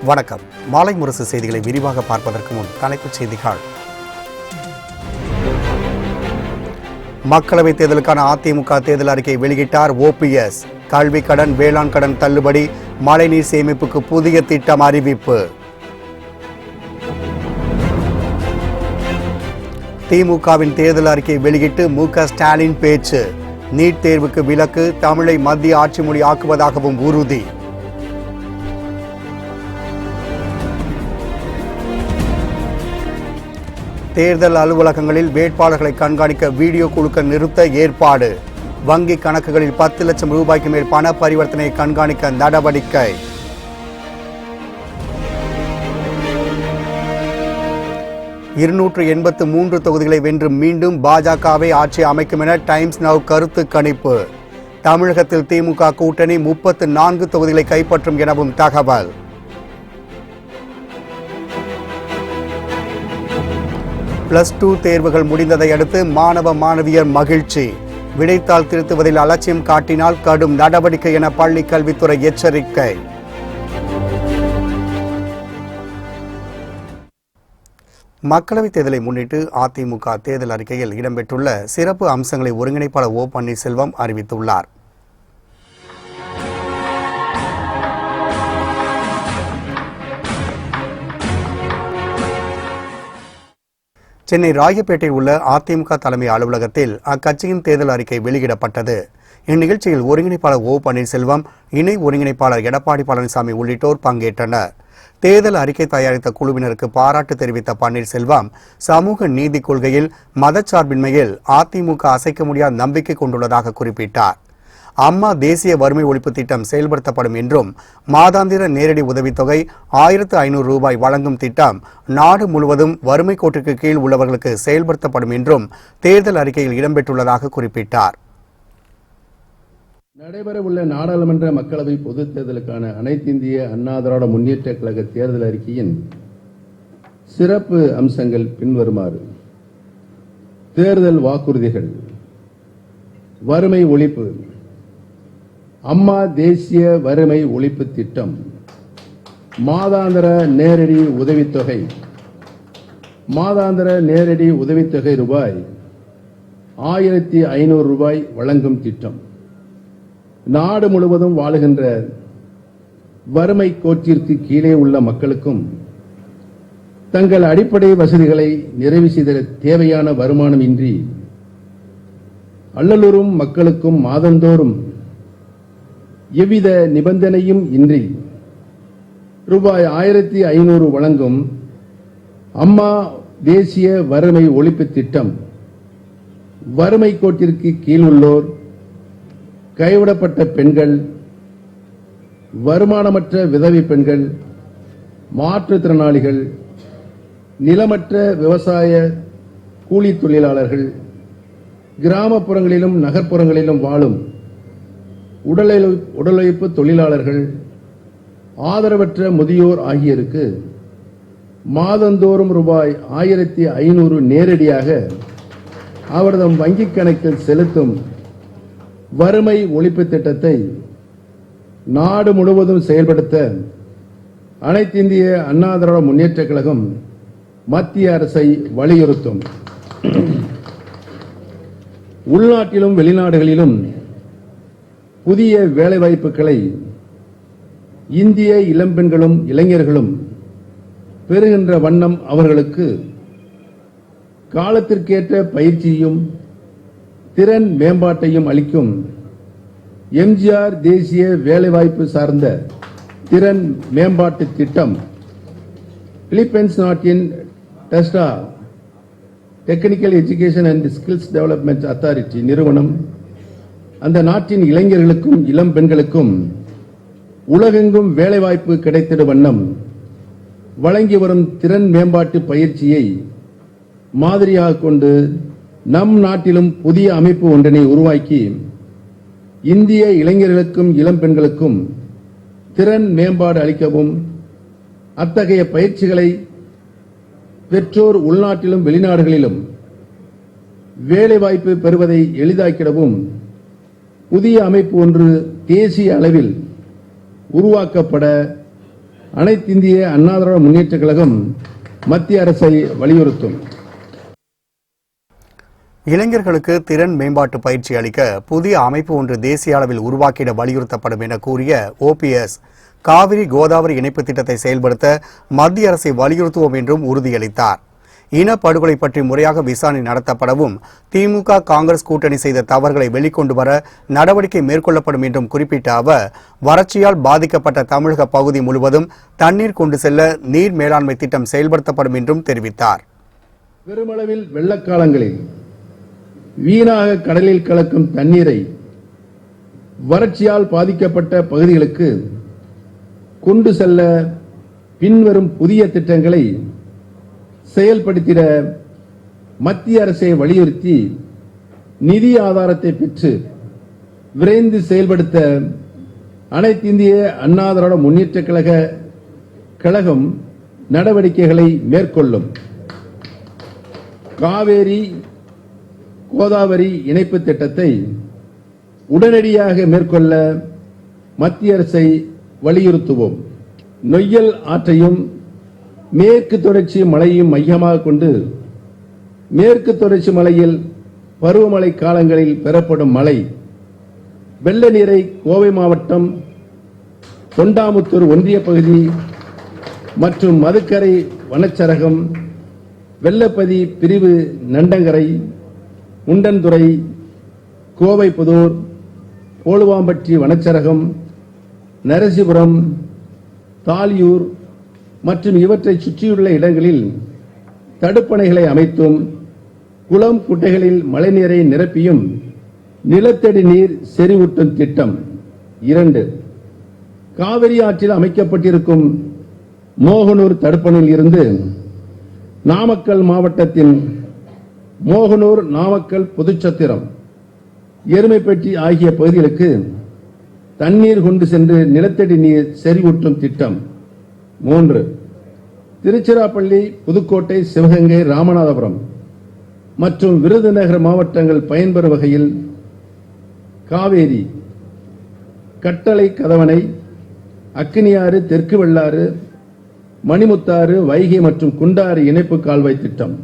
வணக்கம். மாலை முரசு செய்திகளை விரிவாக பார்ப்பதற்கு முன் தலைப்புச் செய்திகள். மக்களவைத் தேர்தலுக்கான அதிமுக தேர்தல் அறிக்கை வெளியிட்டார் OPS. கல்வி கடன், வேளாண் கடன் தள்ளுபடி, மழைநீர் சேமிப்புக்கு புதிய திட்டம் அறிவிப்பு. திமுகவின் தேர்தல் அறிக்கை வெளியிட்டு MK ஸ்டாலின் பேச்சு. நீட் தேர்வுக்கு விலக்கு, தமிழை மத்திய ஆட்சி மொழி ஆக்குவதாகவும் உறுதி. தேர்தல் அலுவலகங்களில் வேட்பாளர்களை கண்காணிக்க வீடியோ குழுக்க நிறுத்த ஏற்பாடு. வங்கி கணக்குகளில் 10 லட்சம் ரூபாய்க்கு மேல் பண பரிவர்த்தனையை கண்காணிக்க நடவடிக்கை. (283) தொகுதிகளை வென்று மீண்டும் பாஜகவை ஆட்சி அமைக்கும் என டைம்ஸ் நவ் கருத்து கணிப்பு. தமிழகத்தில் திமுக கூட்டணி 34 தொகுதிகளை கைப்பற்றும் எனவும் தகவல். +2 தேர்வுகள் முடிந்ததை அடுத்து மாணவ மாணவியர் மகிழ்ச்சி. விடைத்தாள் திருத்துவதில் அலட்சியம் காட்டினால் கடும் நடவடிக்கை என பள்ளிக் கல்வித்துறை எச்சரிக்கை. மக்களவைத் தேர்தலை முன்னிட்டு அதிமுக தேர்தல் அறிக்கையில் இடம்பெற்றுள்ள சிறப்பு அம்சங்களை ஒருங்கிணைப்பாளர் O. பன்னீர்செல்வம் அறிவித்துள்ளார். சென்னை ராயப்பேட்டையில் உள்ள அதிமுக தலைமை அலுவலகத்தில் அக்கட்சியின் தேர்தல் அறிக்கை வெளியிடப்பட்டது. இந்நிகழ்ச்சியில் ஒருங்கிணைப்பாளர் O. பன்னீர்செல்வம், இணை ஒருங்கிணைப்பாளர் எடப்பாடி பழனிசாமி உள்ளிட்டோர் பங்கேற்றனர். தேர்தல் அறிக்கை தயாரித்த குழுவினருக்கு பாராட்டு தெரிவித்த பன்னீர்செல்வம், சமூக நீதி கொள்கையில் மதச்சார்பின்மையில் அதிமுக அசைக்க முடியாத நம்பிக்கை கொண்டுள்ளதாக குறிப்பிட்டார். அம்மா தேசிய வறுமை ஒழிப்பு திட்டம் செயல்படுத்தப்படும் என்றும், மாதாந்திர நேரடி உதவித்தொகை 1500 ரூபாய் வழங்கும் திட்டம் நாடு முழுவதும் வறுமை கோட்டிற்கு கீழ் உள்ளவர்களுக்கு செயல்படுத்தப்படும் என்றும் தேர்தல் அறிக்கையில் இடம்பெற்றுள்ளதாக குறிப்பிட்டார். நடைபெறவுள்ள நாடாளுமன்ற மக்களவை பொதுத் தேர்தலுக்கான அனைத்து இந்திய அண்ணா திராவிட முன்னேற்ற கழக தேர்தல் அறிக்கையின் சிறப்பு அம்சங்கள் பின்வருமாறு. தேர்தல் வாக்குறுதிகள். வறுமை ஒழிப்பு. அம்மா தேசிய வறுமை ஒழிப்பு திட்டம். மாதாந்திர நேரடி உதவித்தொகை. மாதாந்திர நேரடி உதவித்தொகை ரூபாய் 1500 ரூபாய் வழங்கும் திட்டம். நாடு முழுவதும் வாழுகின்ற வறுமை கோட்டிற்கு கீழே உள்ள மக்களுக்கும் தங்கள் அடிப்படை வசதிகளை நிறைவு செய்த தேவையான வருமானம் இன்றி அல்லலுறும் மக்களுக்கும் மாதந்தோறும் எவ்வித நிபந்தனையும் இன்றி ரூபாய் 1500 வழங்கும் அம்மா தேசிய வறுமை ஒழிப்பு திட்டம் வறுமை கோட்டிற்கு கீழ் உள்ளோர், கைவிடப்பட்ட பெண்கள், வருமானமற்ற விதவை பெண்கள், மாற்றுத்திறனாளிகள், நிலமற்ற விவசாய கூலி தொழிலாளர்கள், கிராமப்புறங்களிலும் நகர்ப்புறங்களிலும் வாழும் உடலுழைப்பு தொழிலாளர்கள், ஆதரவற்ற முதியோர் ஆகியோருக்கு மாதந்தோறும் ரூபாய் 1500 நேரடியாக அவரது வங்கிக் கணக்கில் செலுத்தும் வறுமை ஒழிப்பு திட்டத்தை நாடு முழுவதும் செயல்படுத்த அனைத்து இந்திய அண்ணா திராவிட முன்னேற்ற கழகம் மத்திய அரசை வலியுறுத்தும். உள்நாட்டிலும் வெளிநாடுகளிலும் புதிய வேலைவாய்ப்புகளை இந்திய இளம்பெண்களும் இளைஞர்களும் பெறுகின்ற வண்ணம் அவர்களுக்கு காலத்திற்கேற்ற பயிற்சியும் திறன் மேம்பாட்டையும் அளிக்கும் MGR தேசிய வேலைவாய்ப்பு சார்ந்த திறன் மேம்பாட்டு திட்டம் பிலிப்பைன்ஸ் நாட்டின் TESDA technical education and skills development authority நிறுவனம் அந்த நாட்டின் இளைஞர்களுக்கும் இளம் பெண்களுக்கும் உலகெங்கும் வேலைவாய்ப்பு கிடைத்திடும் வண்ணம் வழங்கி வரும் திறன் மேம்பாட்டு பயிற்சியை மாதிரியாக கொண்டு நம் நாட்டிலும் புதிய அமைப்பு ஒன்றினை உருவாக்கி இந்திய இளைஞர்களுக்கும் இளம் பெண்களுக்கும் திறன் மேம்பாடு அளிக்கவும், அத்தகைய பயிற்சிகளை பெற்றோர் உள்நாட்டிலும் வெளிநாடுகளிலும் வேலைவாய்ப்பு பெறுவதை எளிதாக்கிடவும் புதிய அமைப்பு ஒன்று தேசிய அளவில் உருவாக்கப்பட அனைத்திந்திய அண்ணா திராவிட முன்னேற்றக் கழகம் மத்திய அரசை வலியுறுத்தும். இளைஞர்களுக்கு திறன் மேம்பாட்டு பயிற்சி அளிக்க புதிய அமைப்பு ஒன்று தேசிய அளவில் உருவாக்கிட வலியுறுத்தப்படும் என கூறிய ஓபிஎஸ், காவிரி கோதாவரி இணைப்பு திட்டத்தை செயல்படுத்த மத்திய அரசை வலியுறுத்துவோம் என்றும் உறுதியளித்தார். இனப்படுகொலை பற்றி முறையாக விசாரணை நடத்தப்படவும் திமுக காங்கிரஸ் கூட்டணி செய்த தவறுகளை வெளிக்கொண்டு வர நடவடிக்கை மேற்கொள்ளப்படும் என்றும் குறிப்பிட்ட அவர், வறட்சியால் பாதிக்கப்பட்ட தமிழக பகுதி முழுவதும் தண்ணீர் கொண்டு செல்ல நீர் மேலாண்மை திட்டம் செயல்படுத்தப்படும் என்றும் தெரிவித்தார். பெருமளவில் வெள்ளக்காலங்களில் வீணாக கடலில் கலக்கும் தண்ணீரை வறட்சியால் பாதிக்கப்பட்ட பகுதிகளுக்கு கொண்டு செல்ல பின்வரும் புதிய திட்டங்களை செயல்படுத்திட மத்திய அரசை வலியுறுத்தி நிதி ஆதாரத்தை பெற்று விரைந்து செயல்படுத்த அனைத்திந்திய அண்ணா திராவிட முன்னேற்றக் கழகம் நடவடிக்கைகளை மேற்கொள்ளும். காவேரி கோதாவரி இணைப்பு திட்டத்தை உடனடியாக மேற்கொள்ள மத்திய அரசை வலியுறுத்துவோம். நொய்யல் ஆற்றையும் மேற்கு தொடர்ச்சி மலையையும் மையமாக கொண்டு மேற்கு தொடர்ச்சி மலையில் பருவமழை காலங்களில் பெறப்படும் மழை வெள்ள நீரை கோவை மாவட்டம் தொண்டாமுத்தூர் ஒன்றிய பகுதி மற்றும் மதுக்கரை வனச்சரகம், வெள்ளப்பதி பிரிவு, நண்டங்கரை, முண்டன்துறை, கோவைப்புதூர், போலுவாம்பட்டி வனச்சரகம், நரசிபுரம், தாலியூர் மற்றும் இவற்றை சுற்றியுள்ள இடங்களில் தடுப்பணைகளை அமைத்தும் குளம் குட்டைகளில் மழைநீரை நிரப்பியும் நிலத்தடி நீர் செறிவூட்டும் திட்டம். 2. காவிரி ஆற்றில் அமைக்கப்பட்டிருக்கும் மோகனூர் தடுப்பணையில் இருந்து நாமக்கல் மாவட்டத்தின் மோகனூர், நாமக்கல், புதுச்சத்திரம், எருமைப்பட்டி ஆகிய பகுதிகளுக்கு தண்ணீர் கொண்டு சென்று நிலத்தடி நீர் செறிவூட்டும் திட்டம். 3. திருச்சிராப்பள்ளி, புதுக்கோட்டை, சிவகங்கை, ராமநாதபுரம் மற்றும் விருதுநகர் மாவட்டங்கள் பயன்பெறும் வகையில் காவேரி, கட்டளை கதவணை, அக்கினியாறு, தெற்கு வெள்ளாறு, மணிமுத்தாறு, வைகை மற்றும் குண்டாறு இணைப்பு கால்வாய் திட்டம்.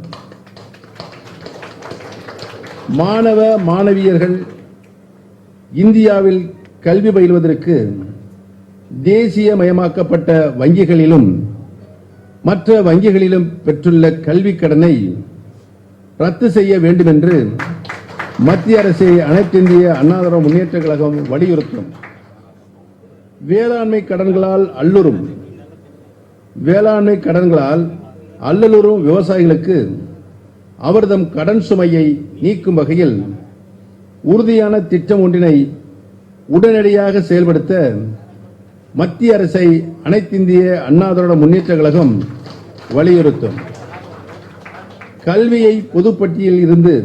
மாணவ மாணவியர்கள் இந்தியாவில் கல்வி பயில்வதற்கு தேசியமயமாக்கப்பட்ட வங்கிகளிலும் மற்ற வங்கிகளிலும் பெற்றுள்ள கல்வி கடனை ரத்து செய்ய வேண்டும் என்று மத்திய அரசை அனைத்திந்திய அண்ணா திராவிட முன்னேற்றக் கழகம் வலியுறுத்தும். வேளாண்மை கடன்களால் அல்லலுறும் விவசாயிகளுக்கு அவர்தம் கடன் சுமையை நீக்கும் வகையில் உறுதியான திட்டம் ஒன்றினை உடனடியாக செயல்படுத்த மத்திய அரசை அனைத்திந்திய அண்ணா திராவிட முன்னேற்றக் கழகம் வலியுறுத்தும். கல்வியை பொதுப்பட்டியலில் இருந்து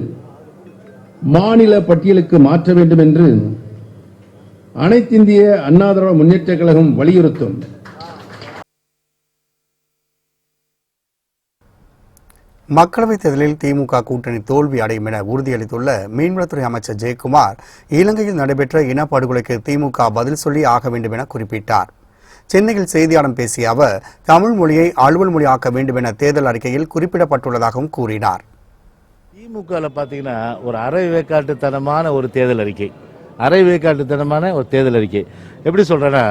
மாநில பட்டியலுக்கு மாற்ற வேண்டும் என்று அனைத்திந்திய அண்ணா திராவிட முன்னேற்றக் கழகம் வலியுறுத்தும். மக்களவைத் தேர்தலில் திமுக கூட்டணி தோல்வி அடையும் என உறுதியளித்துள்ள மீன்வளத்துறை அமைச்சர் ஜெயக்குமார், இலங்கையில் நடைபெற்ற இனப்படுகொலைக்கு திமுக பதில் சொல்லி ஆக வேண்டும் என குறிப்பிட்டார். சென்னையில் செய்தியாளர்களிடம் பேசிய அவர், தமிழ் மொழியை அலுவல் மொழியாக்க வேண்டும் என தேர்தல் அறிக்கையில் குறிப்பிடப்பட்டுள்ளதாகவும் கூறினார். திமுக பாத்தீங்கன்னா ஒரு அரைவேக்காட்டுத்தனமான ஒரு தேர்தல் அறிக்கை. எப்படி சொல்றேன்னா,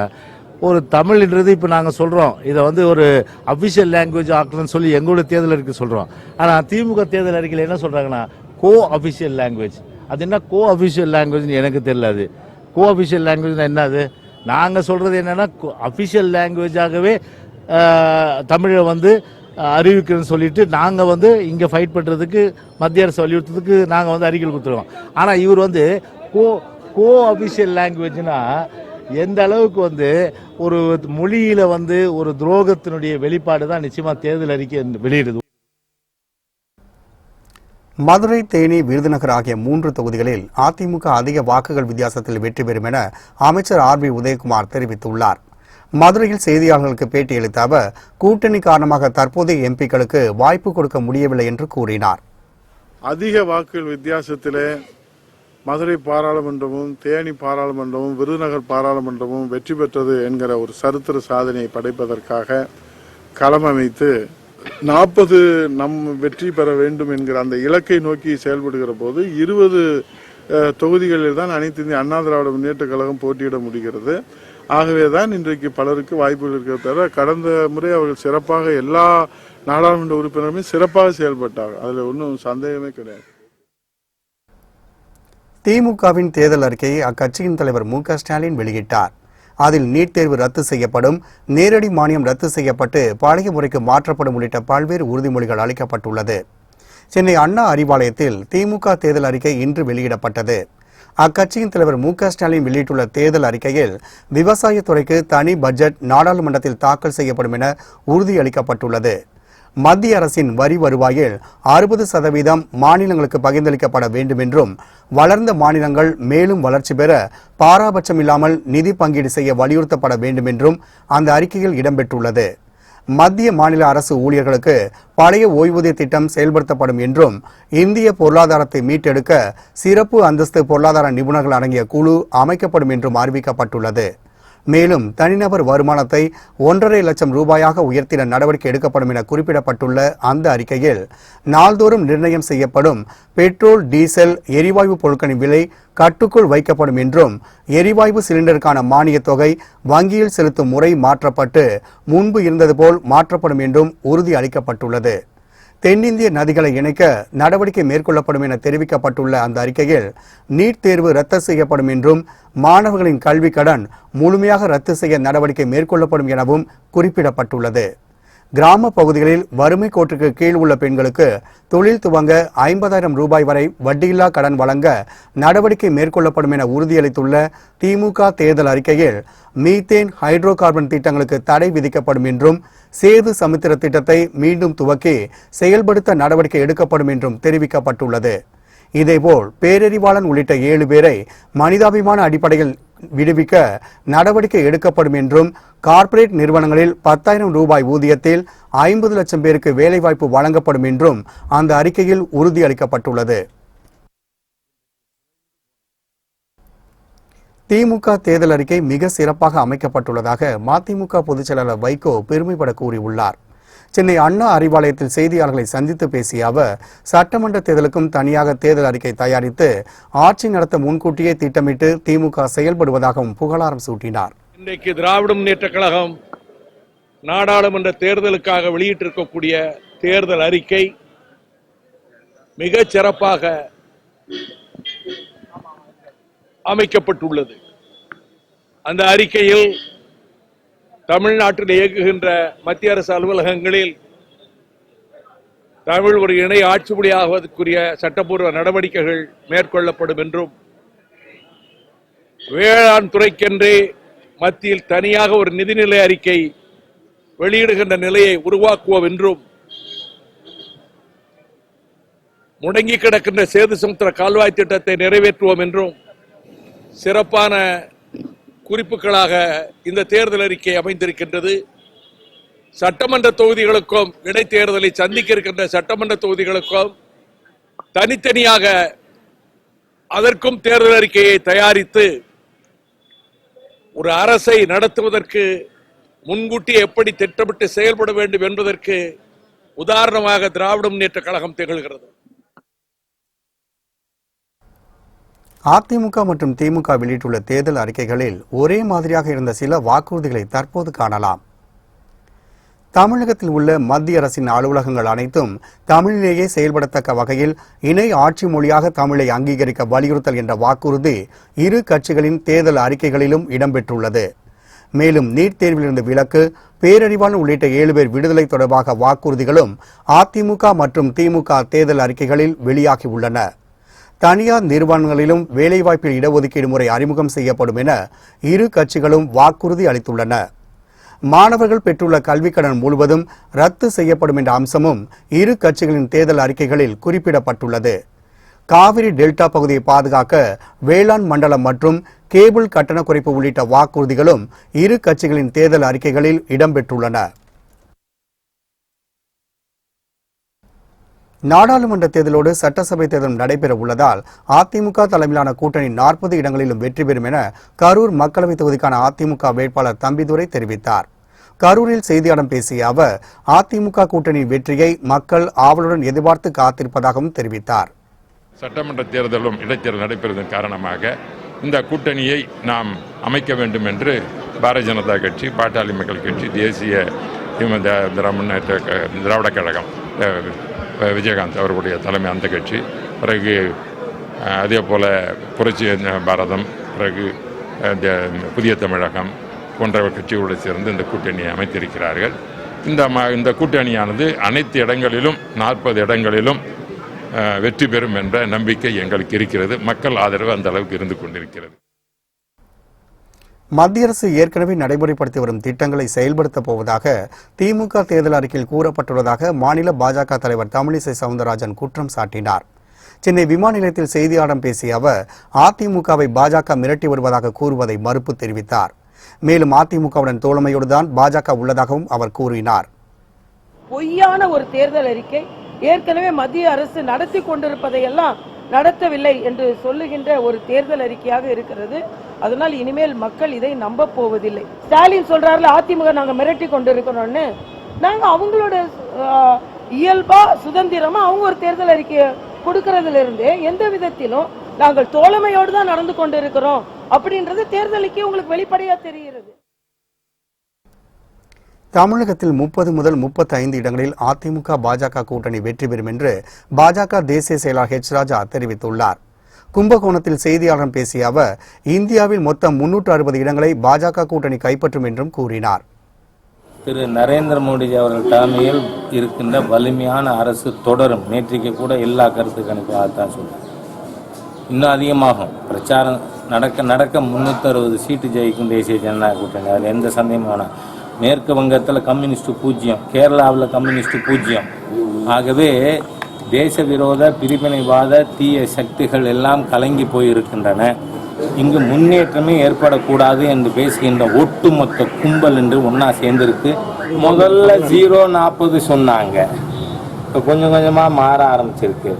ஒரு தமிழ்ன்றது இப்போ நாங்கள் சொல்கிறோம், இதை ஒரு அஃபிஷியல் லாங்குவேஜ் ஆக்கணும்னு சொல்லி எங்களோட தேர்தல் அறிக்கை சொல்கிறோம். ஆனால் திமுக தேர்தல் அறிக்கையில் என்ன சொல்கிறாங்கன்னா, கோ அஃபிஷியல் லாங்குவேஜ். அது என்ன கோ அஃபிஷியல் லாங்குவேஜ்னு எனக்கு தெரியல. அது கோ அஃபிஷியல் லாங்குவேஜ்னா என்னது? நாங்கள் சொல்கிறது என்னென்னா, அஃபிஷியல் லாங்குவேஜாகவே தமிழை அறிவிக்கிறேன்னு சொல்லிட்டு நாங்கள் இங்கே ஃபைட் பண்ணுறதுக்கு மத்திய அரசு வலியுறுத்துறதுக்கு நாங்கள் அறிக்கை கொடுத்துருவோம். ஆனால் இவர் கோ அஃபிஷியல் லாங்குவேஜ்னா எந்த அளவுக்கு ஒரு மொழியில ஒரு துரோகத்தினுடைய வெளிப்பாடு தான் நிச்சயமா தேர்தல் அறிக்கை வெளியிடுது. மதுரை, தேனி, விருதுநகர் ஆகிய 3 தொகுதிகளில் அதிமுக அதிக வாக்குகள் வித்தியாசத்தில் வெற்றி பெறும் என அமைச்சர் ஆர்.பி. உதயகுமார் தெரிவித்துள்ளார். மதுரையில் செய்தியாளர்களுக்கு பேட்டியளித்த அவர், கூட்டணி காரணமாக தற்போதைய எம்பிக்களுக்கு வாய்ப்பு கொடுக்க முடியவில்லை என்று கூறினார். அதிக வாக்குகள் வித்தியாசத்திலே மதுரை பாராளுமன்றமும் தேனி பாராளுமன்றமும் விருதுநகர் பாராளுமன்றமும் வெற்றி பெற்றது என்கிற ஒரு சரித்திர சாதனையை படைப்பதற்காக களம் அமைத்து 40 நம் வெற்றி பெற வேண்டும் என்கிற அந்த இலக்கை நோக்கி செயல்படுகிற போது 20 தொகுதிகளில் தான் அனைத்து இந்திய அண்ணா திராவிட முன்னேற்ற கழகம் போட்டியிட முடிகிறது. ஆகவேதான் இன்றைக்கு பலருக்கு வாய்ப்புகள் இருக்கிறத தவிர கடந்த முறை அவர்கள் சிறப்பாக எல்லா நாடாளுமன்ற உறுப்பினருமே சிறப்பாக செயல்பட்டார்கள். அதில் ஒன்றும் சந்தேகமே கிடையாது. திமுகவின் தேர்தல் அறிக்கையை அக்கட்சியின் தலைவர் மு.க. ஸ்டாலின் வெளியிட்டார். அதில் நீட் தேர்வு ரத்து செய்யப்படும், நேரடி மானியம் ரத்து செய்யப்பட்டு பழைய முறைக்கு மாற்றப்படும் உள்ளிட்ட பல்வேறு உறுதிமொழிகள் அளிக்கப்பட்டுள்ளது. சென்னை அண்ணா அறிவாலயத்தில் திமுக தேர்தல் அறிக்கை இன்று வெளியிடப்பட்டது. அக்கட்சியின் தலைவர் மு.க. ஸ்டாலின் வெளியிட்டுள்ள தேர்தல் அறிக்கையில் விவசாயத்துறைக்கு தனி பட்ஜெட் நாடாளுமன்றத்தில் தாக்கல் செய்யப்படும் என உறுதியளிக்கப்பட்டுள்ளது. மத்திய அரசின் வரி வருவாயில் 60% மாநிலங்களுக்கு பகிர்ந்தளிக்கப்பட வேண்டும் என்றும், வளர்ந்த மாநிலங்கள் மேலும் வளர்ச்சி பெற பாராபட்சம் இல்லாமல் நிதி பங்கீடு செய்ய வலியுறுத்தப்பட வேண்டும் என்றும் அந்த அறிக்கையில் இடம்பெற்றுள்ளது. மத்திய மாநில அரசு ஊழியர்களுக்கு பழைய ஓய்வூதிய திட்டம் செயல்படுத்தப்படும் என்றும், இந்திய பொருளாதாரத்தை மீட்டெடுக்க சிறப்பு அந்தஸ்து பொருளாதார நிபுணர்கள் அடங்கிய குழு அமைக்கப்படும் என்றும் அறிவிக்கப்பட்டுள்ளது. மேலும் தனிநபர் வருமானத்தை 1.5 லட்சம் ரூபாயாக உயர்த்திட நடவடிக்கை எடுக்கப்படும் என குறிப்பிடப்பட்டுள்ள அந்த அறிக்கையில் நாள்தோறும் நிர்ணயம் செய்யப்படும் பெட்ரோல், டீசல், எரிவாயு பொருட்களின் விலை கட்டுக்குள் வைக்கப்படும் என்றும், எரிவாயு சிலிண்டருக்கான மானியத் தொகை வங்கியில் செலுத்தும் முறை மாற்றப்பட்டு முன்பு இருந்தது போல் மாற்றப்படும் என்றும் உறுதி அளிக்கப்பட்டுள்ளது. தென்னிந்திய நதிகளை இணைக்க நடவடிக்கை மேற்கொள்ளப்படும் என தெரிவிக்கப்பட்டுள்ள அந்த அறிக்கையில் நீட் தேர்வு ரத்து செய்யப்படும் என்றும், மாணவர்களின் கல்வி கடன் முழுமையாக ரத்து செய்ய நடவடிக்கை மேற்கொள்ளப்படும் எனவும் குறிப்பிடப்பட்டுள்ளது. கிராம பகுதிகளில் வறுமை கோட்டுக்கு கீழ் உள்ள பெண்களுக்கு தொழில் துவங்க 50,000 ரூபாய் வரை வட்டியில்லா கடன் வழங்க நடவடிக்கை மேற்கொள்ளப்படும் என உறுதியளித்துள்ள திமுக தேர்தல் அறிக்கையில் மீத்தேன், ஹைட்ரோ கார்பன் திட்டங்களுக்கு தடை விதிக்கப்படும் என்றும், சேது சமுத்திர திட்டத்தை மீண்டும் துவக்கி செயல்படுத்த நடவடிக்கை எடுக்கப்படும் என்றும் தெரிவிக்கப்பட்டுள்ளது. இதேபோல் பேரறிவாளன் உள்ளிட்ட 7 பேரை மனிதாபிமான அடிப்படையில் விடுவிக்க நடவடிக்கை எடுக்கப்படும் என்றும், கார்ப்பரேட் நிறுவனங்களில் 10,000 ரூபாய் ஊதியத்தில் 50 லட்சம் பேருக்கு வேலைவாய்ப்பு வழங்கப்படும் என்றும் அந்த அறிக்கையில் உறுதியளிக்கப்பட்டுள்ளது. திமுக தேர்தல் அறிக்கை மிக சிறப்பாக அமைக்கப்பட்டுள்ளதாக மதிமுக பொதுச் செயலாளர் வைகோ பெருமைப்பட கூறியுள்ளார். சென்னை அண்ணா அறிவாலயத்தில் செய்தியாளர்களை சந்தித்து பேசிய அவர், சட்டமன்ற தேர்தலுக்கும் தனியாக தேர்தல் அறிக்கை தயாரித்து ஆட்சி நடத்த முன்கூட்டியே திட்டமிட்டு திமுக செயல்படுவதாகவும் புகழாரம் சூட்டினார். இன்றைக்கு திராவிட முன்னேற்ற கழகம் நாடாளுமன்ற தேர்தலுக்காக வெளியிட்டிருக்கக்கூடிய தேர்தல் அறிக்கை மிக சிறப்பாக அமைக்கப்பட்டுள்ளது. அந்த அறிக்கையில் தமிழ்நாட்டில் இயங்குகின்ற மத்திய அரசு அலுவலகங்களில் தமிழ் ஒரு இணை ஆட்சி மொழியாகுவதற்குரிய சட்டப்பூர்வ நடவடிக்கைகள் மேற்கொள்ளப்படும் என்றும், வேளாண் துறைக்கென்றே மத்தியில் தனியாக ஒரு நிதிநிலை அறிக்கை வெளியிடுகின்ற நிலையை உருவாக்குவோம் என்றும், முடங்கி கிடக்கின்ற சேது சமுத்திர கால்வாய் திட்டத்தை நிறைவேற்றுவோம் என்றும் சிறப்பான குறிப்புகளாக இந்த தேர்தல் அறிக்கை அமைந்திருக்கின்றது. சட்டமன்ற தொகுதிகளுக்கும் இடைத்தேர்தலை சந்திக்க இருக்கின்ற சட்டமன்ற தொகுதிகளுக்கும் தனித்தனியாக அதற்கும் தேர்தல் அறிக்கையை தயாரித்து ஒரு அரசை நடத்துவதற்கு முன்கூட்டி எப்படி திட்டமிட்டு செயல்பட வேண்டும் என்பதற்கு உதாரணமாக திராவிட முன்னேற்ற கழகம் திகழ்கிறது. அதிமுக மற்றும் திமுக வெளியிட்டுள்ள தேர்தல் அறிக்கைகளில் ஒரே மாதிரியாக இருந்த சில வாக்குறுதிகளை தற்போது காணலாம். தமிழகத்தில் உள்ள மத்திய அரசின் அலுவலகங்கள் அனைத்தும் தமிழிலேயே செயல்படத்தக்க வகையில் இணை ஆட்சி மொழியாக தமிழை அங்கீகரிக்க வலியுறுத்தல் என்ற வாக்குறுதி இரு கட்சிகளின் தேர்தல் அறிக்கைகளிலும் இடம்பெற்றுள்ளது. மேலும் நீட் தேர்விலிருந்து விலக்கு, பேரறிவாளன் உள்ளிட்ட 7 பேர் விடுதலை தொடர்பாக வாக்குறுதிகளும் அதிமுக மற்றும் திமுக தேர்தல் அறிக்கைகளில் வெளியாகியுள்ளன. தனியார் நிறுவனங்களிலும் வேலைவாய்ப்பில் இடஒதுக்கீடு முறை அறிமுகம் செய்யப்படும் என இரு கட்சிகளும் வாக்குறுதி அளித்துள்ளன. மாணவர்கள் பெற்றுள்ள கல்விக் கடன் முழுவதும் ரத்து செய்யப்படும் என்ற அம்சமும் இரு கட்சிகளின் தேர்தல் அறிக்கைகளில் குறிப்பிடப்பட்டுள்ளது. காவிரி டெல்டா பகுதியை பாதுகாக்க வேளாண் மண்டலம் மற்றும் கேபிள் கட்டண குறைப்பு உள்ளிட்ட வாக்குறுதிகளும் இரு கட்சிகளின் தேர்தல் அறிக்கைகளில் இடம்பெற்றுள்ளன. நாடாளுமன்ற தேர்தலோடு சட்டசபை தேர்தலும் நடைபெற உள்ளதால் அதிமுக தலைமையிலான கூட்டணி 40 இடங்களிலும் வெற்றி பெறும் என கரூர் மக்களவைத் தொகுதிக்கான அதிமுக வேட்பாளர் தம்பிதுரை தெரிவித்தார். கரூரில் செய்தியாளர்களிடம் பேசிய அவர் அதிமுக கூட்டணியின் வெற்றியை மக்கள் ஆவலுடன் எதிர்பார்த்து காத்திருப்பதாகவும் தெரிவித்தார். சட்டமன்ற தேர்தலும் இடைத்தேர்தல் நடைபெறுவதன் காரணமாக இந்த கூட்டணியை நாம் அமைக்க வேண்டும் என்று பாரதிய ஜனதா கட்சி, பாட்டாளி மக்கள் கட்சி, தேசிய திராவிட கழகம், விஜயகாந்த் அவர்களுடைய தலைமை அந்த கட்சி, பிறகு அதே போல புரட்சி பாரதம், பிறகு புதிய தமிழகம் போன்ற கட்சிகளோடு சேர்ந்து இந்த கூட்டணியை அமைத்திருக்கிறார்கள். இந்த கூட்டணியானது அனைத்து இடங்களிலும் 40 இடங்களிலும் வெற்றி பெறும் என்ற நம்பிக்கை எங்களுக்கு இருக்கிறது. மக்கள் ஆதரவு அந்த அளவுக்கு இருந்து கொண்டிருக்கிறது. மத்திய அரசு ஏற்கனவே நடைமுறைப்படுத்தி வரும் திட்டங்களை செயல்படுத்தப் போவதாக திமுக தேர்தல் அறிக்கையில் கூறப்பட்டுள்ளதாக மாநில பாஜக தலைவர் தமிழிசை சவுந்தரராஜன் குற்றம் சாட்டினார். சென்னை விமான நிலையத்தில் செய்தியாளர்களிடம் பேசிய அவர் அதிமுகவை பாஜக மிரட்டி வருவதாக கூறுவதை மறுப்பு தெரிவித்தார். மேலும் அதிமுகவுடன் தோழமையோடுதான் பாஜக உள்ளதாகவும் அவர் கூறினார். பொய்யான ஒரு தேர்தல் அறிக்கை ஏற்கனவே மத்திய அரசு நடத்தி கொண்டிருப்பதையெல்லாம் நடத்தவில்லை என்று சொல்லுகின்ற ஒரு தேர்தல் அறிக்கையாக இருக்கிறது. அதனால் இனிமேல் மக்கள் இதை நம்ப போவதில்லை. ஸ்டாலின் சொல்றாருல அதிமுக நாங்க மிரட்டி கொண்டிருக்கிறோம்னு, நாங்க அவங்களோட இயல்பா சுதந்திரமா அவங்க ஒரு தேர்தல் அறிக்கையை கொடுக்கறதுல இருந்து எந்த விதத்திலும் நாங்கள் தோழமையோடு தான் நடந்து கொண்டிருக்கிறோம் அப்படின்றது தேர்தலுக்கு உங்களுக்கு வெளிப்படையா தெரிகிறது. தமிழகத்தில் 30 முதல் 35 இடங்களில் அதிமுக பாஜக கூட்டணி வெற்றி பெறும் என்று பாஜக தேசிய செயலாளர் H. ராஜா தெரிவித்துள்ளார். கும்பகோணத்தில் செய்தியாளர்களிடம் பேசிய அவர் இந்தியாவில் மொத்தம் 360 இடங்களை பாஜக கூட்டணி கைப்பற்றும் என்றும் கூறினார். திரு நரேந்திர மோடி அவர்கள் தலைமையில் இருக்கின்ற வலிமையான அரசு தொடரும். நேற்றைக்கு கூட எல்லா கருத்து கணிப்பாகத்தான் சொல்றேன். இன்னும் அதிகமாகும். பிரச்சாரம் நடக்க 360 சீட்டு ஜெயிக்கும் தேசிய ஜனநாயக கூட்டணி. அதில் எந்த சந்தேகமும் வேணாம். மேற்கு வங்கத்தில் கம்யூனிஸ்ட் 0, கேரளாவில் கம்யூனிஸ்ட் 0. ஆகவே தேச விரோத பிரிவினைவாத தீய சக்திகள் எல்லாம் கலங்கி போயிருக்கின்றன. இங்கு முன்னேற்றமே ஏற்படக்கூடாது என்று பேசுகின்ற ஒட்டுமொத்த கும்பல் என்று ஒன்னா சேர்ந்திருக்கு. முதல்ல 0-40 சொன்னாங்க, இப்போ கொஞ்சம் கொஞ்சமாக மாற ஆரம்பிச்சிருக்கு.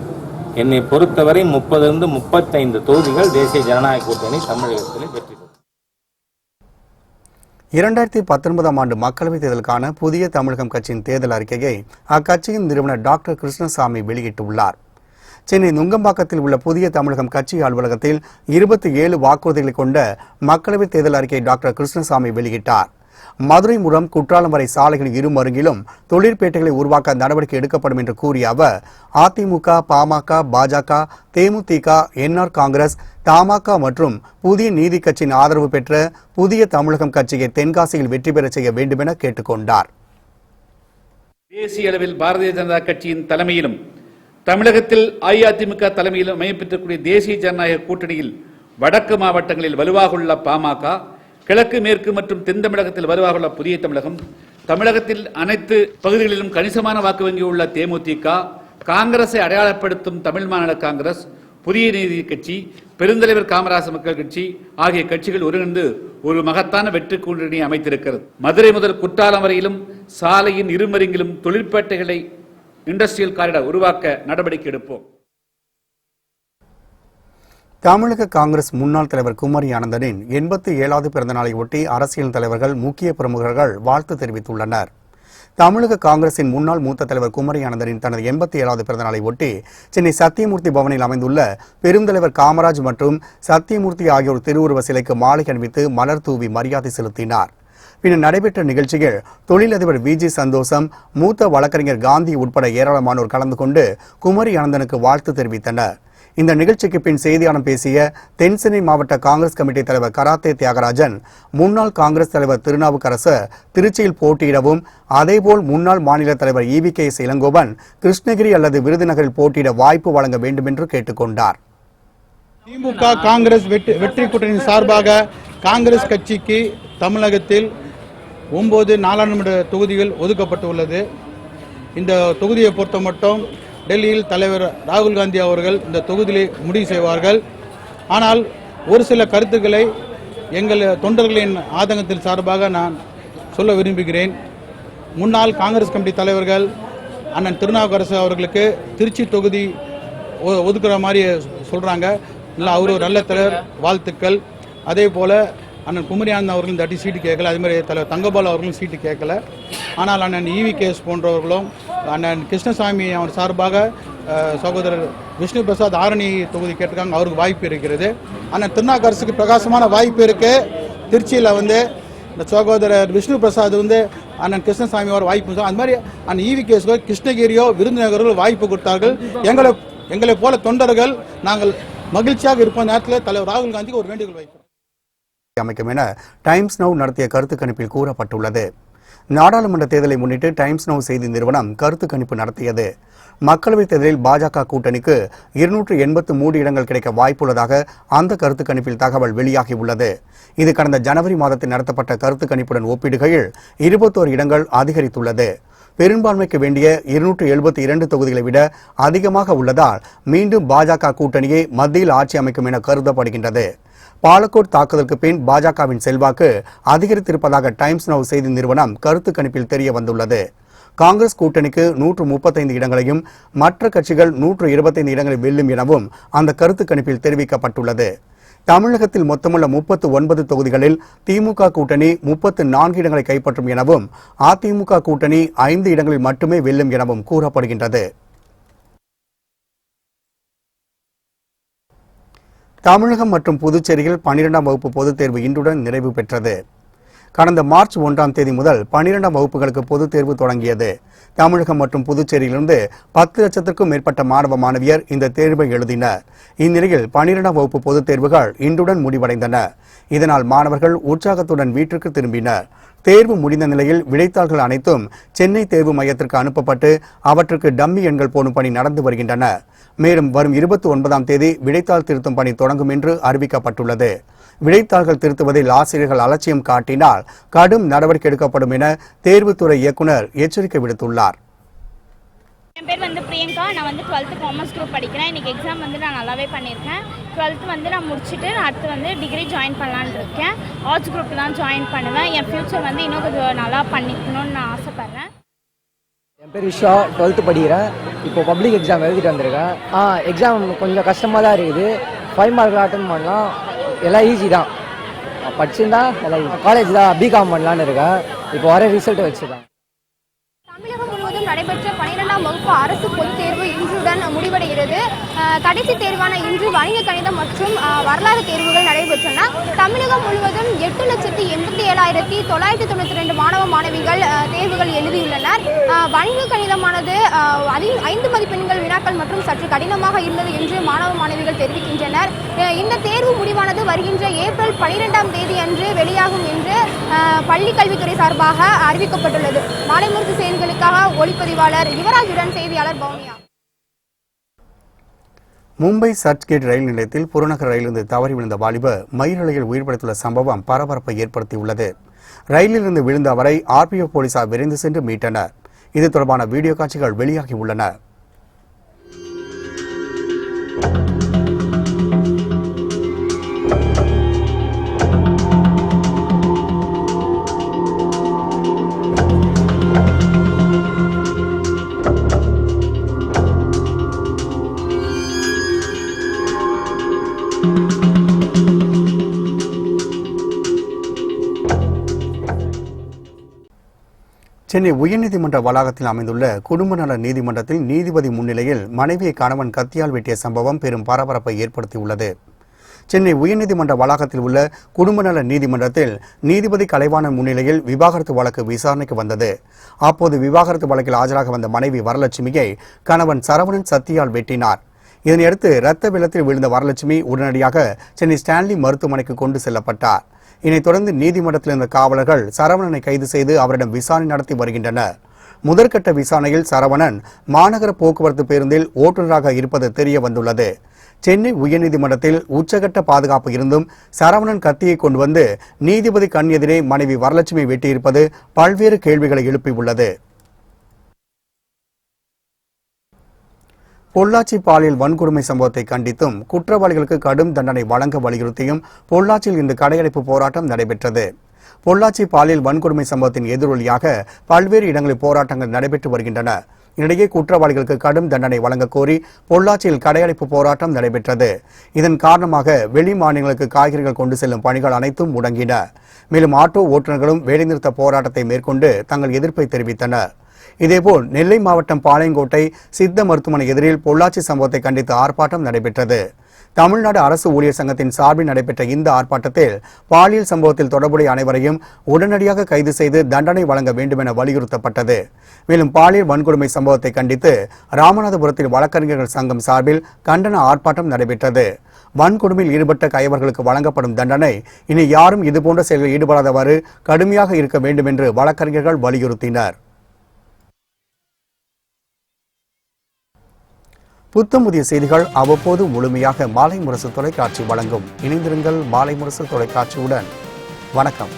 என்னை பொறுத்தவரை 30 to 35 தொகுதிகள் தேசிய ஜனநாயக கூட்டணி தமிழகத்தில் வெற்றி. 2019ஆம் ஆண்டு மக்களவைத் தேர்தலுக்கான புதிய தமிழகம் கட்சியின் தேர்தல் அறிக்கையை அக்கட்சியின் நிறுவனர் டாக்டர் கிருஷ்ணசாமி வெளியிட்டுள்ளார். சென்னை நுங்கம்பாக்கத்தில் உள்ள புதிய தமிழகம் கட்சி அலுவலகத்தில் 27 வாக்குறுதிகளை கொண்ட மக்களவைத் தேர்தல் அறிக்கையை டாக்டர் கிருஷ்ணசாமி வெளியிட்டார். மதுரை மூலம் குற்றாலம் வரை சாலைகளின் இருமருங்கிலும் தொழிற்பேட்டைகளை உருவாக்க நடவடிக்கை எடுக்கப்படும் என்று கூறிய அவர் அதிமுக, பாமக, பாஜக, தேமுதிக, என்ஆர் காங்கிரஸ், தமாக மற்றும் புதிய நீதி கட்சியின் ஆதரவு பெற்ற புதிய தமிழகம் கட்சியை தென்காசியில் வெற்றி பெற செய்ய வேண்டும் என கேட்டுக்கொண்டார். தேசிய அளவில் பாரதிய ஜனதா கட்சியின் தலைமையிலும் தமிழகத்தில் அஇஅதிமுக தலைமையிலும் அமையப்பெற்றக்கூடிய தேசிய ஜனநாயக கூட்டணியில் வடக்கு மாவட்டங்களில் வலுவாக உள்ள பாமக, கிழக்கு, மேற்கு மற்றும் தென் தமிழகத்தில் வலுவாக உள்ள புதிய தமிழகம், தமிழகத்தில் அனைத்து பகுதிகளிலும் கணிசமான வாக்கு வங்கி உள்ள தேமுதிக, காங்கிரஸை அடையாளப்படுத்தும் தமிழ் மாநில காங்கிரஸ், புதிய நீதி கட்சி, பெருந்தலைவர் காமராஜர் மக்கள் கட்சி ஆகிய கட்சிகள் ஒருங்கிணைந்து ஒரு மகத்தான வெற்றி கூட்டணி அமைத்திருக்கிறது. மதுரை முதல் குற்றாலம் வரையிலும் சாலையின் இருமருங்கிலும் தொழிற்பேட்டைகளை இண்டஸ்ட்ரியல் காரிடார் உருவாக்க நடவடிக்கை எடுப்போம். தமிழக காங்கிரஸ் முன்னாள் தலைவர் குமரி ஆனந்தனின் 87வது பிறந்தநாளை ஒட்டி அரசியல் தலைவர்கள், முக்கிய பிரமுகர்கள் வாழ்த்து தெரிவித்துள்ளனர். தமிழக காங்கிரசின் முன்னாள் மூத்த தலைவர் குமரி ஆனந்தனின் தனது 87வது பிறந்தநாளை ஒட்டி சென்னை சத்தியமூர்த்தி பவனில் அமைந்துள்ள பெருந்தலைவர் காமராஜ் மற்றும் சத்தியமூர்த்தி ஆகியோர் திருவுருவ சிலைக்கு மாலை அணிவித்து மலர் தூவி மரியாதை செலுத்தினார். பின்னர் நடைபெற்ற நிகழ்ச்சியில் தொழிலதிபர் VG சந்தோஷம், மூத்த வழக்கறிஞர் காந்தி உட்பட ஏராளமானோர் கலந்து கொண்டு குமரி ஆனந்தனுக்கு வாழ்த்து தெரிவித்தனர். இந்த நிகழ்ச்சிக்கு பின் செய்தியாளர்களிடம் பேசிய தென்சென்னை மாவட்ட காங்கிரஸ் கமிட்டி தலைவர் கராத்தே தியாகராஜன், முன்னாள் காங்கிரஸ் தலைவர் திருநாவுக்கரசர் திருச்சியில் போட்டியிடவும், அதேபோல் முன்னாள் மாநில தலைவர் EVKS இளங்கோவன் கிருஷ்ணகிரி அல்லது விருதுநகரில் போட்டியிட வாய்ப்பு வழங்க வேண்டும் என்று கேட்டுக்கொண்டார். திமுக காங்கிரஸ் வெற்றி கூட்டணியின் சார்பாக காங்கிரஸ் கட்சிக்கு தமிழகத்தில் 9 நாடாளுமன்ற தொகுதிகள் ஒதுக்கப்பட்டுள்ளது. இந்த தொகுதியை பொறுத்த மட்டும் டெல்லியில் தலைவர் ராகுல் காந்தி அவர்கள் இந்த தொகுதியை முடிவு செய்வார்கள். ஆனால் ஒரு சில கருத்துக்களை எங்கள் தொண்டர்களின் ஆதங்கத்தின் சார்பாக நான் சொல்ல விரும்புகிறேன். முன்னாள் காங்கிரஸ் கமிட்டி தலைவர்கள் அண்ணன் திருநாவுக்கரசு அவர்களுக்கு திருச்சி தொகுதி ஒதுக்குற மாதிரி சொல்கிறாங்க. இல்லை, அவர் ஒரு நல்ல தலைவர், வாழ்த்துக்கள். அதே போல் அண்ணன் குமரியானந்த் அவர்களும் தட்டி சீட்டு கேட்கல, அதே மாதிரி தலைவர் தங்கபால் அவர்களும் சீட்டு கேட்கல. ஆனால் அண்ணன் EVKS போன்றவர்களும் அண்ணன் கிருஷ்ணசாமி அவர் சார்பாக சகோதரர் விஷ்ணு பிரசாத் ஆரணி தொகுதி கேட்டிருக்காங்க, அவருக்கு வாய்ப்பு இருக்கிறது. அண்ணன் திருநாவுக்கரசுக்கு பிரகாசமான வாய்ப்பு இருக்கு. திருச்சியில் இந்த சகோதரர் விஷ்ணு பிரசாத் அண்ணன் கிருஷ்ணசாமி அவர் வாய்ப்பு, அது மாதிரி அண்ணன் EVKS கிருஷ்ணகிரியோ விருதுநகரோ வாய்ப்பு கொடுத்தார்கள். எங்களை போல தொண்டர்கள் நாங்கள் மகிழ்ச்சியாக இருப்ப நேரத்தில் தலைவர் ராகுல் காந்திக்கு ஒரு வேண்டுகோள் வைக்கிறோம் அமைக்கும் என டைம்ஸ் நவ் நடத்திய கருத்து கணிப்பில் கூறப்பட்டுள்ளது. நாடாளுமன்ற தேர்தலை முன்னிட்டு டைம்ஸ் நவ் செய்தி நிறுவனம் கருத்து கணிப்பு நடத்தியது. மக்களவைத் தேர்தலில் பாஜக கூட்டணிக்கு 283 இடங்கள் கிடைக்க வாய்ப்புள்ளதாக அந்த கருத்து கணிப்பில் தகவல் வெளியாகியுள்ளது. இது கடந்த ஜனவரி மாதத்தில் நடத்தப்பட்ட கருத்து கணிப்புடன் ஒப்பிடுகையில் 21 இடங்கள் அதிகரித்துள்ளது. பெரும்பான்மைக்கு வேண்டிய 272 தொகுதிகளை விட அதிகமாக உள்ளதால் மீண்டும் பாஜக கூட்டணியே மத்தியில் ஆட்சி அமைக்கும் என கருதப்படுகின்றது. பாலக்கோட் தாக்குதலுக்கு பின் பாஜகவின் செல்வாக்கு அதிகரித்திருப்பதாக டைம்ஸ் நவ் செய்தி நிறுவனம் கருத்து கணிப்பில் தெரிய வந்துள்ளது. காங்கிரஸ் கூட்டணிக்கு 135 இடங்களையும் மற்ற கட்சிகள் 125 இடங்களை வெல்லும் எனவும் அந்த கருத்து கணிப்பில் தெரிவிக்கப்பட்டுள்ளது. தமிழகத்தில் மொத்தமுள்ள 39 தொகுதிகளில் திமுக கூட்டணி 34 இடங்களை கைப்பற்றும் எனவும் அதிமுக கூட்டணி 5 இடங்களில் மட்டுமே வெல்லும் எனவும் கூறப்படுகின்றது. தமிழகம் மற்றும் புதுச்சேரியில் 12ஆம் வகுப்பு பொதுத் தேர்வு இன்றுடன் நிறைவு பெற்றது. கடந்த மார்ச் 1ஆம் தேதி முதல் 12ஆம் வகுப்புகளுக்கு பொதுத் தேர்வு தொடங்கியது. தமிழகம் மற்றும் புதுச்சேரியிலிருந்து 10 லட்சத்திற்கும் மேற்பட்ட மாணவ மாணவியர் இந்த தேர்வை எழுதினர். இந்நிலையில் 12ஆம் வகுப்பு பொதுத் தேர்வுகள் இன்றுடன் முடிவடைந்தன. இதனால் மாணவர்கள் உற்சாகத்துடன் வீட்டிற்கு திரும்பினர். தேர்வு முடிந்த நிலையில் விடைத்தாள்கள் அனைத்தும் சென்னை தேர்வு மையத்திற்கு அனுப்பப்பட்டு அவற்றுக்கு டம்மி எண்கள் போடும் பணி நடந்து வருகின்றன. மேலும் வரும் 29ஆம் தேதி விடைத்தாள் திருத்தும் பணி தொடங்கும் என்று அறிவிக்கப்பட்டுள்ளது. விடைத்தாள்கள் திருத்துவதில் ஆசிரியர்கள் அலட்சியம் காட்டினால் கடும் நடவடிக்கை எடுக்கப்படும் என தேர்வுத்துறை இயக்குநர் எச்சரிக்கை விடுத்துள்ளார். என் பேர் பிரியங்கா. நான் 12th காமர்ஸ் குரூப் படிக்கிறேன். இன்றைக்கி எக்ஸாம் நான் நல்லாவே பண்ணியிருக்கேன். 12th நான் முடிச்சுட்டு அடுத்து டிகிரி ஜாயின் பண்ணலான்னு இருக்கேன். ஆர்ட்ஸ் குரூப் தான் ஜாயின் பண்ணுவேன். என் ஃப்யூச்சர் இன்னும் கொஞ்சம் நல்லா பண்ணிக்கணும்னு நான் ஆசைப்பட்றேன். என் பேர் விஷா, 12th படிக்கிறேன். இப்போ பப்ளிக் எக்ஸாம் எழுதிட்டு வந்திருக்கேன். எக்ஸாம் கொஞ்சம் கஷ்டமாக தான் இருக்குது. 5 மார்க்கில் அட்டன் பண்ணலாம், எல்லாம் ஈஸி தான். படிச்சிருந்தா எல்லாம் காலேஜ் தான் பிகாம் பண்ணலான்னு இருக்கேன். இப்போ வர ரிசல்ட் வச்சு தான். தமிழகம் முழுவதும் நடைபெற்ற 12ஆம் வகுப்பு அரசு பொதுத் தேர்வு இன்றுடன் முடிவடைகிறது. கடைசி தேர்வான இன்று வணிக கணிதம் மற்றும் வரலாறு தேர்வுகள் நடைபெற்றன. தமிழகம் முழுவதும் 8,87,992 மாணவ மாணவிகள் தேர்வுகள் எழுதியுள்ளனர். வணிக கணிதமானது 5 மதிப்பெண்கள் வினாக்கள் மற்றும் சற்று கடினமாக இருந்தது என்று மாணவ மாணவிகள் தெரிவிக்கின்றனர். இந்த தேர்வு முடிவானது வருகின்ற ஏப்ரல் 12ஆம் தேதி அன்று வெளியாகும் என்று பள்ளிக் கல்வித்துறை சார்பாக அறிவிக்கப்பட்டுள்ளது. மாலைமுரசு செய்திகளுக்காக ஒளிப்பதிவாளர் யுவராஜுடன் செய்தியாளர் பவுனியா. மும்பை சர்ச்கேட் ரயில் நிலையத்தில் புறநகர் ரயிலிருந்து தவறி விழுந்த வாலிபர் மயிரிழையில் உயிர் பிழைத்துள்ள சம்பவம் பரபரப்பை ஏற்படுத்தியுள்ளது. ரயிலிலிருந்து விழுந்த அவரை RPF போலீசார் விரைந்து சென்று மீட்டனர். இது தொடர்பான வீடியோ காட்சிகள் வெளியாகியுள்ளன. சென்னை உயர்நீதிமன்ற வளாகத்தில் அமைந்துள்ள குடும்ப நல நீதிமன்றத்தில் நீதிபதி முன்னிலையில் மனைவியை கணவன் கத்தியால் வெட்டிய சம்பவம் பெரும் பரபரப்பை ஏற்படுத்தியுள்ளது. சென்னை உயர்நீதிமன்ற வளாகத்தில் உள்ள குடும்ப நல நீதிமன்றத்தில் நீதிபதி கலைவாணன் முன்னிலையில் விவாகரத்து வழக்கு விசாரணைக்கு வந்தது. அப்போது விவாகரத்து வழக்கில் ஆஜராக வந்த மனைவி வரலட்சுமியை கணவன் சரவணன் சத்தியால் வெட்டினார். இதனையடுத்து இரத்த வெள்ளத்தில் விழுந்த வரலட்சுமி உடனடியாக சென்னை ஸ்டான்லி மருத்துவமனைக்கு கொண்டு செல்லப்பட்டார். இதனைத் தொடர்ந்து நீதிமன்றத்தில் இருந்த காவலர்கள் சரவணனை கைது செய்து அவரிடம் விசாரணை நடத்தி வருகின்றனர். முதற்கட்ட விசாரணையில் சரவணன் மாநகர போக்குவரத்து பேருந்தில் ஓட்டுநராக இருப்பது தெரிய வந்துள்ளது. சென்னை உயர்நீதிமன்றத்தில் உச்சகட்ட பாதுகாப்பு இருந்தும் சரவணன் கத்தியை கொண்டு வந்து நீதிபதி கண் எதிரே மனைவி வரலட்சுமி வெட்டியிருப்பது பல்வேறு கேள்விகளை எழுப்பியுள்ளது. பொள்ளாச்சி பாலியல் வன்கொடுமை சம்பவத்தை கண்டித்தும் குற்றவாளிகளுக்கு கடும் தண்டனை வழங்க வலியுறுத்தியும் பொள்ளாச்சியில் இன்று கடையடைப்பு போராட்டம் நடைபெற்றது. பொள்ளாச்சி பாலியல் வன்கொடுமை சம்பவத்தின் எதிரொலியாக பல்வேறு இடங்களில் போராட்டங்கள் நடைபெற்று வருகின்றன. இதனிடையே குற்றவாளிகளுக்கு கடும் தண்டனை வழங்க கோரி பொள்ளாச்சியில் கடையடைப்பு போராட்டம் நடைபெற்றது. இதன் காரணமாக வெளி மாநிலங்களுக்கு காய்கறிகள் கொண்டு செல்லும் பணிகள் அனைத்தும் முடங்கின. மேலும் ஆட்டோ ஓட்டுநர்களும் வேலைநிறுத்த போராட்டத்தை மேற்கொண்டு தங்கள் எதிர்ப்பை தெரிவித்தனர். இதேபோல் நெல்லை மாவட்டம் பாளையங்கோட்டை சித்த மருத்துவமனை எதிரில் பொள்ளாச்சி சம்பவத்தை கண்டித்து ஆர்ப்பாட்டம் நடைபெற்றது. தமிழ்நாடு அரசு ஊழியர் சங்கத்தின் சார்பில் நடைபெற்ற இந்த ஆர்ப்பாட்டத்தில் பாலியல் சம்பவத்தில் தொடர்புடைய அனைவரையும் உடனடியாக கைது செய்து தண்டனை வழங்க வேண்டும் என வலியுறுத்தப்பட்டது. மேலும் பாலியல் வன்கொடுமை சம்பவத்தை கண்டித்து ராமநாதபுரத்தில் வழக்கறிஞர்கள் சங்கம் சார்பில் கண்டன ஆர்ப்பாட்டம் நடைபெற்றது. வன்கொடுமையில் ஈடுபட்ட கயவர்களுக்கு வழங்கப்படும் தண்டனை இனி யாரும் இதுபோன்ற செயல்களில் ஈடுபடாதவாறு கடுமையாக இருக்க வேண்டும் என்று வழக்கறிஞர்கள் வலியுறுத்தினர். புத்தமுதிய செய்திகள் அவ்வப்போது முழுமையாக மாலை முரசு தொலைக்காட்சி வழங்கும். இணைந்திருங்கள் மாலை முரசு தொலைக்காட்சியுடன். வணக்கம்.